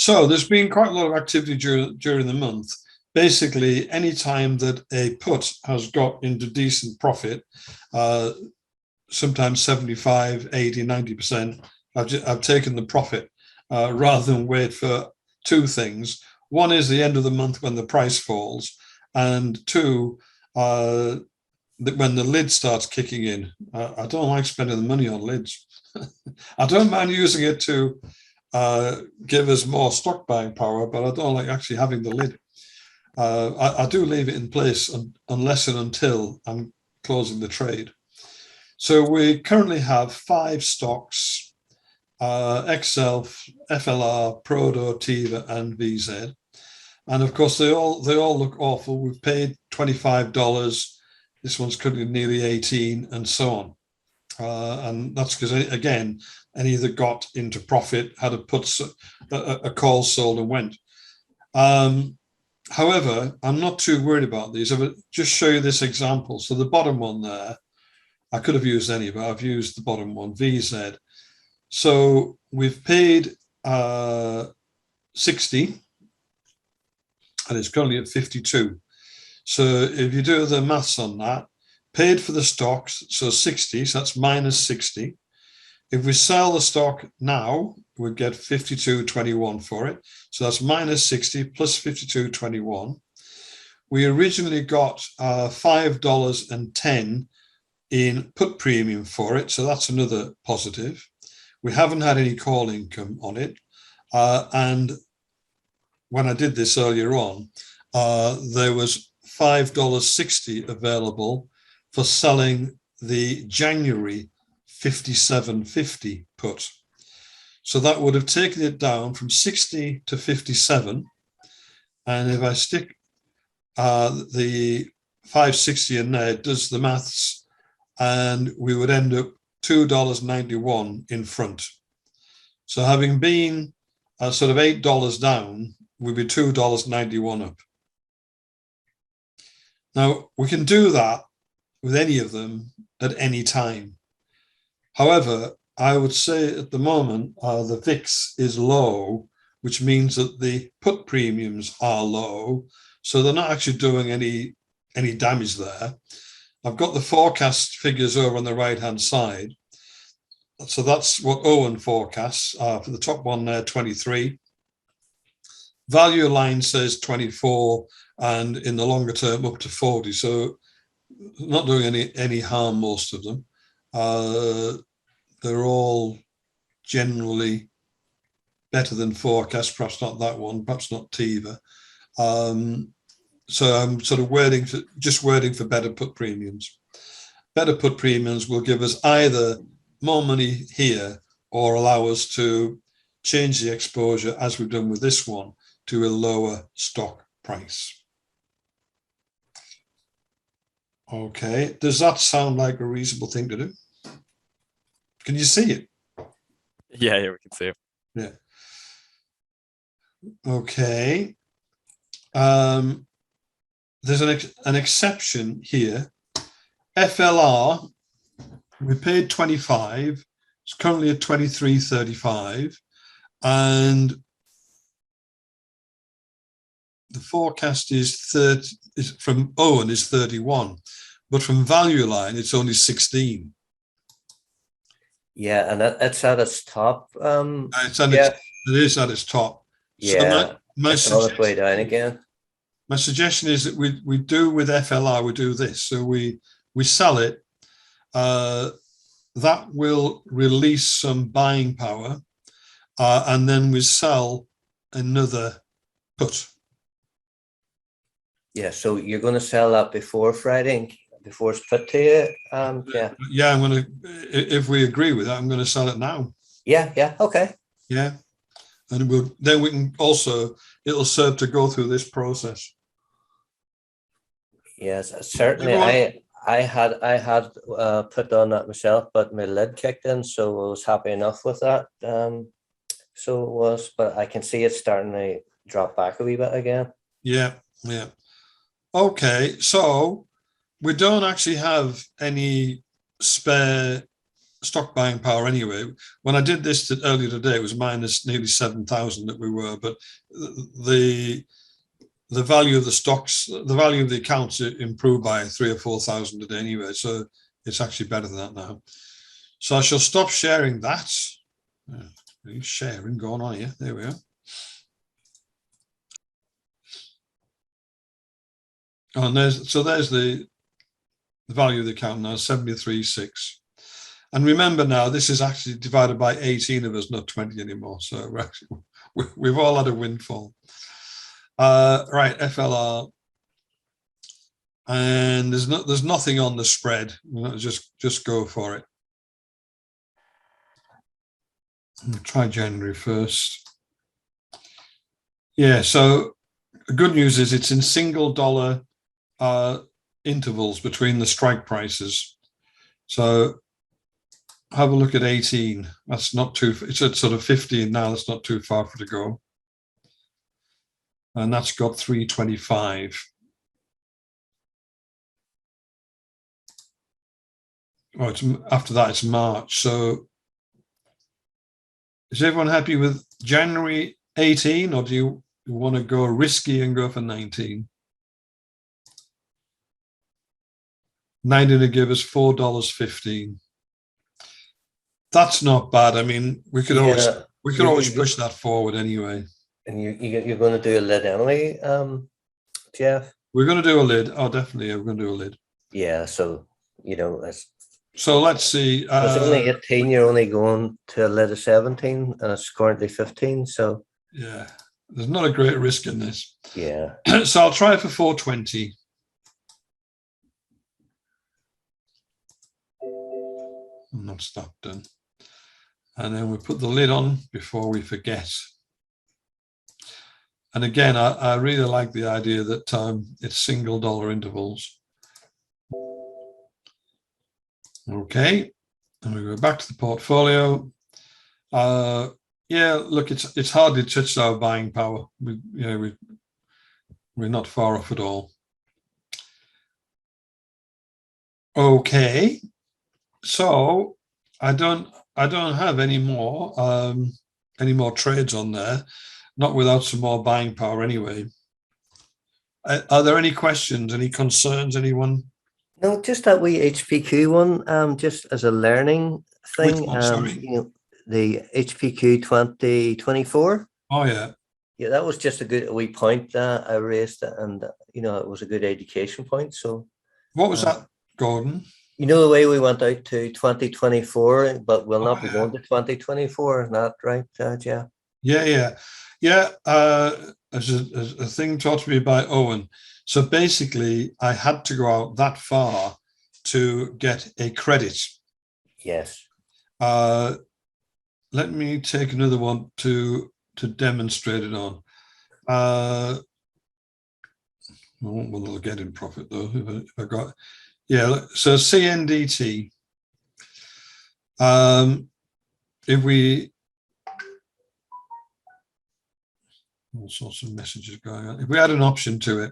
So there's been quite a lot of activity during the month. Basically, any time that a put has got into decent profit, sometimes 75, 80, 90%, I've taken the profit rather than wait for two things. One is the end of the month when the price falls, and two, when the lid starts kicking in. I don't like spending the money on lids. I don't mind using it to give us more stock buying power, but I don't like actually having the lid. I do leave it in place unless and until I'm closing the trade. So we currently have 5 stocks: Excel, FLR, Prodo, Tiva, and VZ. And of course, they all look awful. We've paid $25. This one's currently nearly 18, and so on. And that's because, again, any that got into profit had a call sold and went. However, I'm not too worried about these. I will just show you this example. So the bottom one there, I could have used any, but I've used the bottom one, VZ. So we've paid 60, and it's currently at 52. So if you do the maths on that, paid for the stocks, so 60, so that's minus 60. If we sell the stock now, we'd get 52.21 for it. So that's minus 60 plus 52.21. We originally got $5.10 in put premium for it, so that's another positive. We haven't had any call income on it. And when I did this earlier on, there was $5.60 available for selling the January 57.50 put. So that would have taken it down from 60 to 57. And if I stick the 560 in there, it does the maths, and we would end up $2.91 in front. So having been sort of $8 down, we'd be $2.91 up. Now, we can do that with any of them at any time. However, I would say at the moment, the VIX is low, which means that the put premiums are low. So they're not actually doing any damage there. I've got the forecast figures over on the right-hand side. So that's what Owen forecasts. For the top one there, 23. Value line says 24, and in the longer term, up to 40. So not doing any harm, most of them. They're all generally better than forecast, perhaps not that one, perhaps not Tiva. So I'm sort of waiting for better put premiums. Better put premiums will give us either more money here or allow us to change the exposure, as we've done with this one, to a lower stock price. Okay, does that sound like a reasonable thing to do? Can you see it? Yeah, we can see it. Yeah. Okay. There's an exception here. FLR, we paid 25. It's currently at 23.35, and the forecast is 30. From Owen is 31, but from Value Line it's only 16. Yeah, and it's at its top. It is at its top. Yeah, so my it's on its way down again. My suggestion is that we do with FLR, we do this. So we sell it. That will release some buying power, and then we sell another put. Yeah, so you're going to sell that before Friday, before it's put to you? Yeah, I'm going to, if we agree with that, I'm going to sell it now. Yeah, okay. Yeah, and then we can also, it'll serve to go through this process. Yes, certainly. I had put on that myself, but my lid kicked in, so I was happy enough with that. So it was, but I can see it starting to drop back a wee bit again. Yeah. Okay, so we don't actually have any spare stock buying power anyway. When I did this earlier today, it was minus nearly 7,000 that we were, but the value of the stocks, the value of the accounts improved by 3,000 or 4,000 today anyway. So it's actually better than that now. So I shall stop sharing that. Sharing going on here. There we are. Oh, and there's the value of the account now, 73.6. And remember now, this is actually divided by 18 of us, not 20 anymore. So we've all had a windfall. Right, FLR. And there's nothing on the spread. Just go for it. I'll try January 1st. Yeah, so the good news is it's in single dollar intervals between the strike prices. So have a look at 18. That's not too, it's at sort of 15 now. That's not too far for it to go. And that's got 325. Oh, it's after that, it's March. So is everyone happy with January 18, or do you want to go risky and go for 19? 19 to give us $4.15. That's not bad. I mean, we could always push that forward anyway. And you're going to do a lid anyway, Jeff? We're going to do a lid. Oh, definitely. Yeah, we're going to do a lid. Yeah. So, that's. So let's see. It's only 18. You're only going to a lid of 17, and it's currently 15. So. Yeah, there's not a great risk in this. Yeah. So I'll try for 420. And that's that done. And then we put the lid on before we forget. And again, I really like the idea that it's single dollar intervals. Okay, and we go back to the portfolio. Yeah, look, it's hardly touched our buying power. We're not far off at all. Okay, so I don't have any more trades on there, not without some more buying power anyway. Are there any questions, any concerns, anyone? No, just that wee HPQ one, just as a learning thing. Which one, sorry? The HPQ 2024. Oh yeah. Yeah, that was just a wee point I raised, and it was a good education point. So what was that, Gordon? The way we went out to 2024, but we'll not be going to 2024, isn't that right, Jeff? Yeah. As a thing taught to me by Owen. So basically, I had to go out that far to get a credit. Yes. Let me take another one to demonstrate it on. I won't want to get in profit though. If I got, yeah. So CNDT. If we, all sorts of messages going on. If we add an option to it.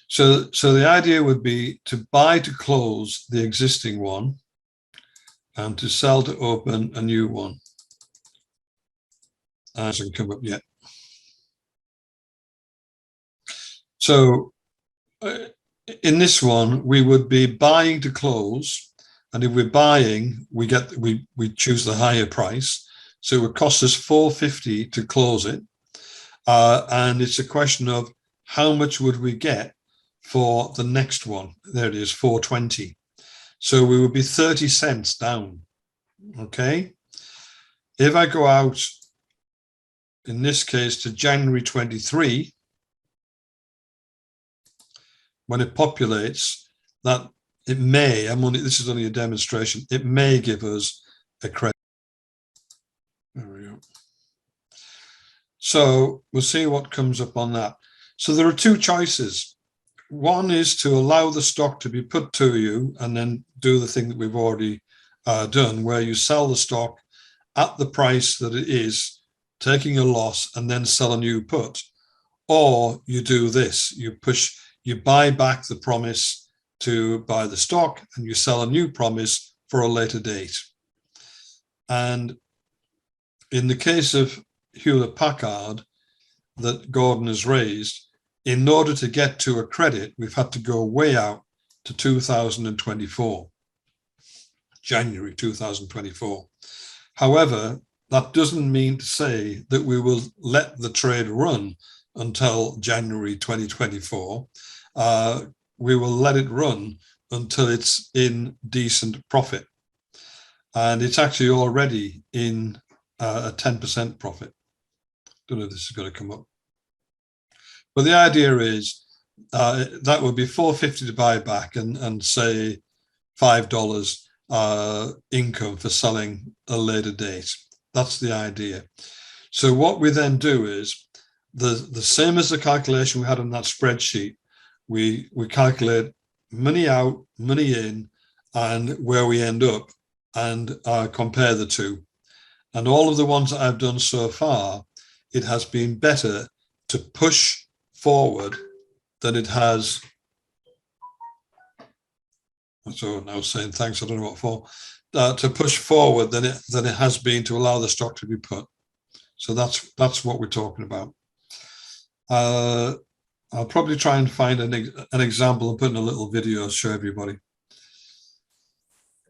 So the idea would be to buy to close the existing one and to sell to open a new one. Hasn't come up yet. So in this one, we would be buying to close, and if we're buying, we choose the higher price. So it would cost us $4.50 to close it, and it's a question of how much would we get for the next one. There it is, $4.20. So we would be 30 cents down. Okay. If I go out, in this case, to January 23, when it populates, that it may, this is only a demonstration, it may give us a credit. There we go. So we'll see what comes up on that. So there are two choices. One is to allow the stock to be put to you and then do the thing that we've already done, where you sell the stock at the price that it is, taking a loss, and then sell a new put. Or you do this, you buy back the promise to buy the stock and you sell a new promise for a later date. And in the case of Hewlett-Packard that Gordon has raised, in order to get to a credit, we've had to go way out to 2024, January 2024. However, that doesn't mean to say that we will let the trade run until January 2024. We will let it run until it's in decent profit. And it's actually already in a 10% profit. Don't know if this is going to come up. But the idea is that would be $4.50 to buy back and say $5 income for selling a later date. That's the idea. So what we then do is the same as the calculation we had on that spreadsheet. We calculate money out, money in, and where we end up, and compare the two. And all of the ones that I've done so far, it has been better to push forward than it has. So now saying thanks, I don't know what for. To push forward than it has been to allow the stock to be put. So that's what we're talking about. I'll probably try and find an example and put in a little video to show everybody.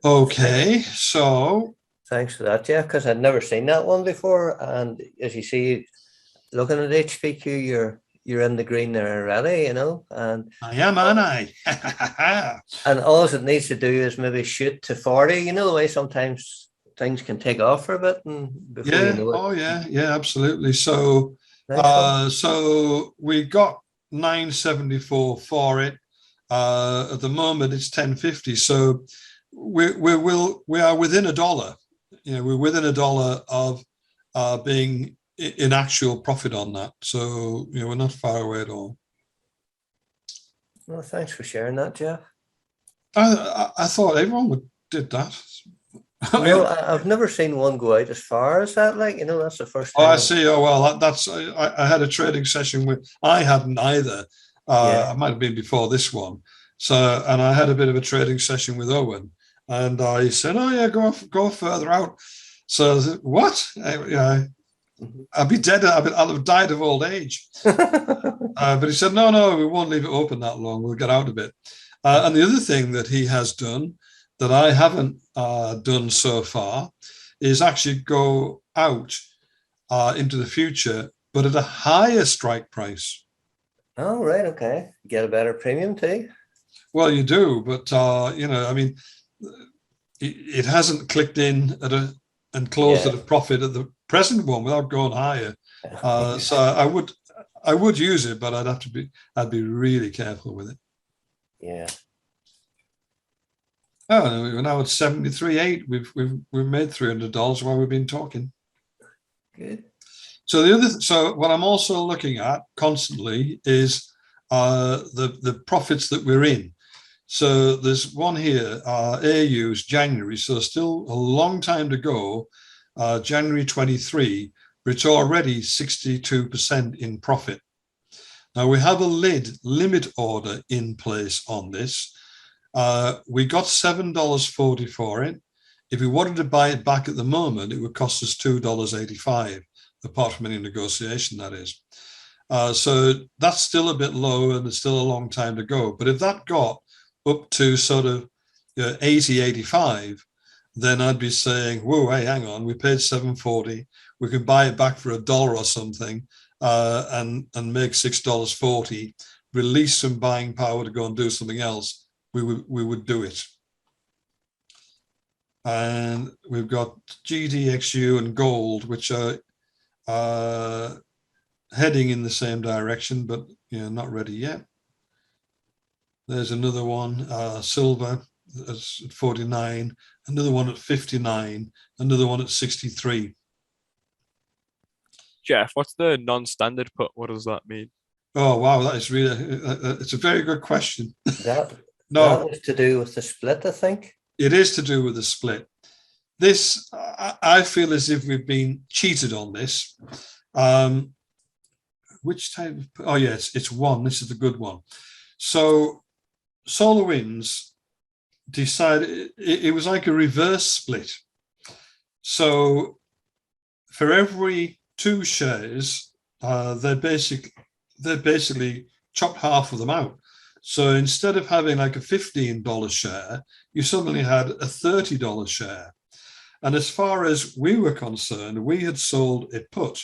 Okay, so thanks for that, Jeff, because I'd never seen that one before. And as you see, looking at HPQ, you're in the green there already, you know. And I am, aren't I? and all it needs to do is maybe shoot to 40. You know the way sometimes things can take off for a bit, and before Yeah. you know it. Oh yeah, absolutely. So so we got 974 for it. At the moment it's 1050. So we are within $1. You know, we're within $1 of being in actual profit on that. So, you know, we're not far away at all. Well, thanks for sharing that, Jeff. I thought everyone did that. No, I've never seen one go out as far as that. Like, you know, that's the first time. Oh, I see. Oh, well, that's I had a trading session with, I hadn't either. I might have been before this one. So, and I had a bit of a trading session with Owen, and I said, oh yeah, go further out. So I said, what? I'd be dead. I'll have died of old age. But he said, no, we won't leave it open that long. We'll get out a bit. And the other thing that he has done that I haven't done so far is actually go out into the future, but at a higher strike price. Oh, right. Okay. Get a better premium too. Well, you do, but you know, I mean, it hasn't clicked in and closed at a profit at the present one without going higher. So I would use it, but I'd be really careful with it. Yeah. Oh, we're now at 73.8. We've made $300 while we've been talking. Good. So what I'm also looking at constantly is the profits that we're in. So there's one here, AU's January, so still a long time to go, January 23, but it's already 62% in profit. Now we have a limit order in place on this. We got $7.40 for it. If we wanted to buy it back at the moment, it would cost us $2.85, apart from any negotiation, that is. So that's still a bit low and it's still a long time to go. But if that got up to sort of 80, 85, then I'd be saying, whoa, hey, hang on, we paid $7.40. We can buy it back for $1 or something and make $6.40, release some buying power to go and do something else. We would do it. And we've got GDXU and gold, which are heading in the same direction, but not ready yet. There's another one, silver, that's at 49, another one at 59, another one at 63. Jeff, what's the non-standard put? What does that mean? Oh, wow, that is really, it's a very good question. That was to do with the split, I think. It is to do with the split. This, I feel as if we've been cheated on this. Which type of, oh yeah, it's one, this is the good one. So SolarWinds decided, it was like a reverse split. So for every 2 shares, they basically chopped half of them out. So instead of having like a $15 share, you suddenly had a $30 share. And as far as we were concerned, we had sold a put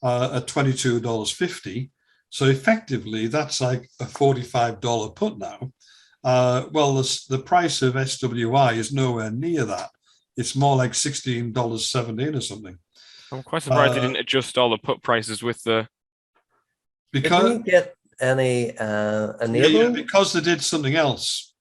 at $22.50. So effectively, that's like a $45 put now. Well, the price of SWI is nowhere near that. It's more like $16.17 or something. I'm quite surprised they didn't adjust all the put prices with the. Because Didn't you get any enable? because they did something else.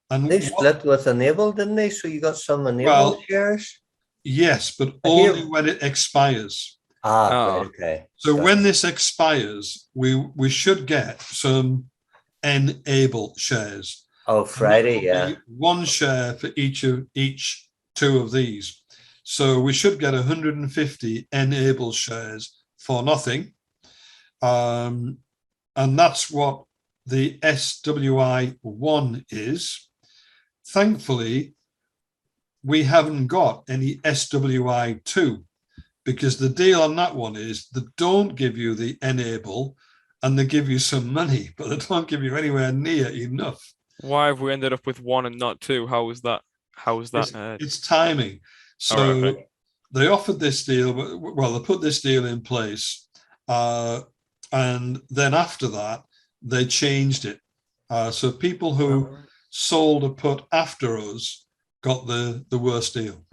And They split with enable, didn't they? So you got some enable Well, shares? yes, but I hear- only when it expires. Ah, Oh. right, okay. So Got when this expires, we should get some enable shares. Oh, Friday, And that will yeah. be 1 share for each 2 of these. So we should get 150 enable shares for nothing. And that's what the SWI1 is. Thankfully, we haven't got any SWI2 because the deal on that one is they don't give you the enable and they give you some money, but they don't give you anywhere near enough. Why have we ended up with 1 and not 2? How was that? It's timing. So okay. they offered this deal, well, they put this deal in place, and then after that, they changed it. So people who sold a put after us got the worst deal.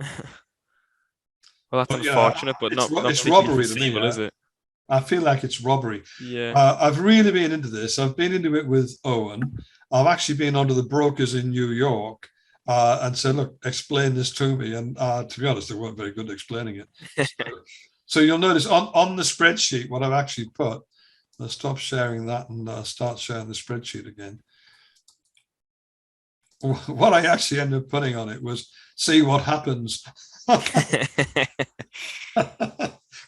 Well, that's But, unfortunate, but it's not it's particularly robbery to me. foreseeable, is it? I feel like it's robbery. Yeah. I've really been into this. I've been into it with Owen. I've actually been onto the brokers in New York and said, look, explain this to me. And to be honest, they weren't very good at explaining it. So you'll notice on the spreadsheet, what I've actually put, I'll stop sharing that and start sharing the spreadsheet again. What I actually ended up putting on it was, see what happens.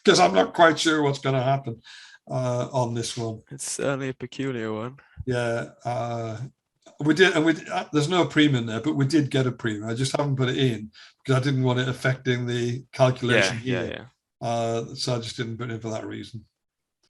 Because I'm not quite sure what's going to happen on this one. It's certainly a peculiar one. Yeah, we did, and there's no premium there, but we did get a premium. I just haven't put it in because I didn't want it affecting the calculation Yeah. so I just didn't put it in for that reason.